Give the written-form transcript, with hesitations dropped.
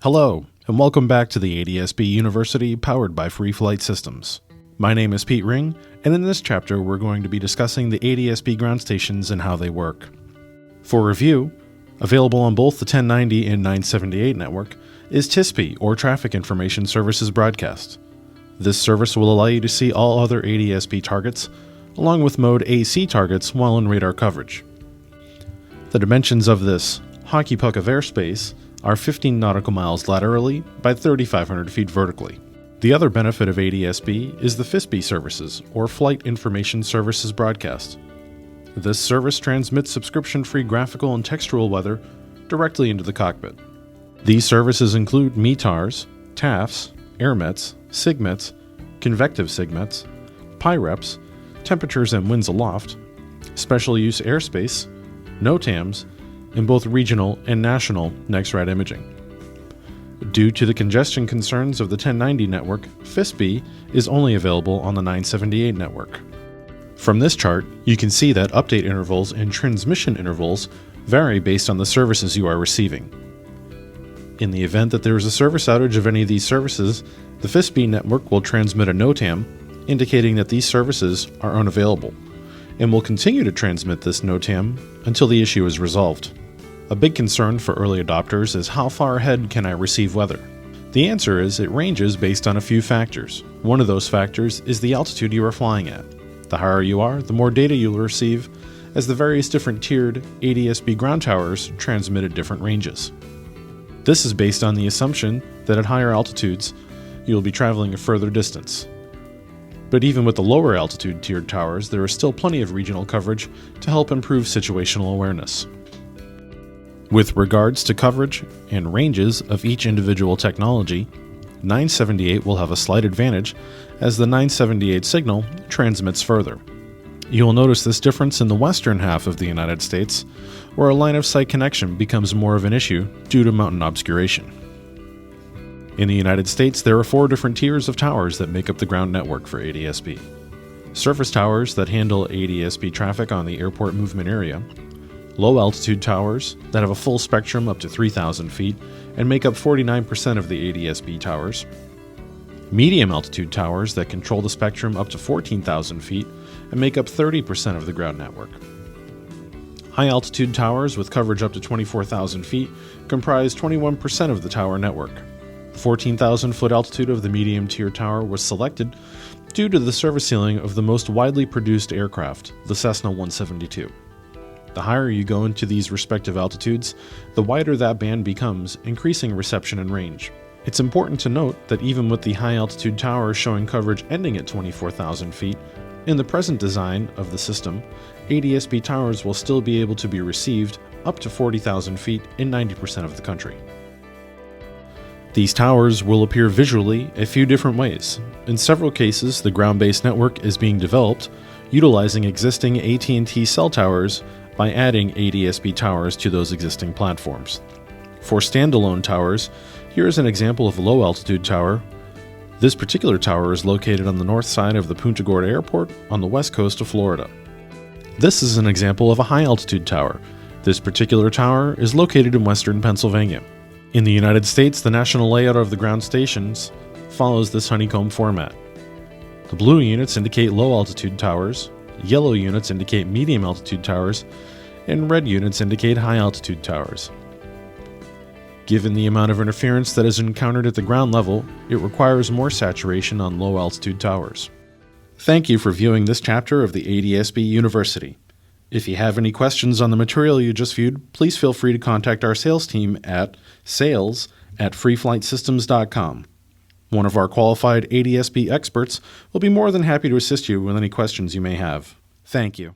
Hello, and welcome back to the ADSB University powered by Free Flight Systems. My name is Pete Ring, and in this chapter we're going to be discussing the ADSB ground stations and how they work. For review, available on both the 1090 and 978 network, is TISP, or Traffic Information Services Broadcast. This service will allow you to see all other ADSB targets, along with Mode AC targets while in radar coverage. The dimensions of this hockey puck of airspace are 15 nautical miles laterally by 3,500 feet vertically. The other benefit of ADSB is the FISB services, or Flight Information Services Broadcast. This service transmits subscription-free graphical and textual weather directly into the cockpit. These services include METARs, TAFs, AirMets, SIGMETs, convective SIGMETs, PIREPs, temperatures and winds aloft, special use airspace, NOTAMs, in both regional and national next-rad imaging. Due to the congestion concerns of the 1090 network, FISB is only available on the 978 network. From this chart, you can see that update intervals and transmission intervals vary based on the services you are receiving. In the event that there is a service outage of any of these services, the FISB network will transmit a NOTAM indicating that these services are unavailable, and will continue to transmit this NOTAM until the issue is resolved. A big concern for early adopters is how far ahead can I receive weather? The answer is it ranges based on a few factors. One of those factors is the altitude you are flying at. The higher you are, the more data you'll receive, as the various different tiered ADSB ground towers transmit at different ranges. This is based on the assumption that at higher altitudes, you'll be traveling a further distance. But even with the lower altitude tiered towers, there is still plenty of regional coverage to help improve situational awareness. With regards to coverage and ranges of each individual technology, 978 will have a slight advantage as the 978 signal transmits further. You will notice this difference in the western half of the United States, where a line of sight connection becomes more of an issue due to mountain obscuration. In the United States, there are 4 different tiers of towers that make up the ground network for ADSB. Surface towers that handle ADSB traffic on the airport movement area, low-altitude towers that have a full spectrum up to 3,000 feet and make up 49% of the ADSB towers, medium-altitude towers that control the spectrum up to 14,000 feet and make up 30% of the ground network. High-altitude towers with coverage up to 24,000 feet comprise 21% of the tower network. The 14,000-foot altitude of the medium-tier tower was selected due to the service ceiling of the most widely produced aircraft, the Cessna 172. The higher you go into these respective altitudes, the wider that band becomes, increasing reception and range. It's important to note that even with the high-altitude towers showing coverage ending at 24,000 feet, in the present design of the system, ADSB towers will still be able to be received up to 40,000 feet in 90% of the country. These towers will appear visually a few different ways. In several cases, the ground-based network is being developed utilizing existing AT&T cell towers by adding ADSB towers to those existing platforms. For standalone towers, here is an example of a low-altitude tower. This particular tower is located on the north side of the Punta Gorda Airport on the west coast of Florida. This is an example of a high-altitude tower. This particular tower is located in western Pennsylvania. In the United States, the national layout of the ground stations follows this honeycomb format. The blue units indicate low-altitude towers, yellow units indicate medium-altitude towers, and red units indicate high-altitude towers. Given the amount of interference that is encountered at the ground level, it requires more saturation on low-altitude towers. Thank you for viewing this chapter of the ADSB University. If you have any questions on the material you just viewed, please feel free to contact our sales team at sales@freeflightsystems.com. One of our qualified ADSB experts will be more than happy to assist you with any questions you may have. Thank you.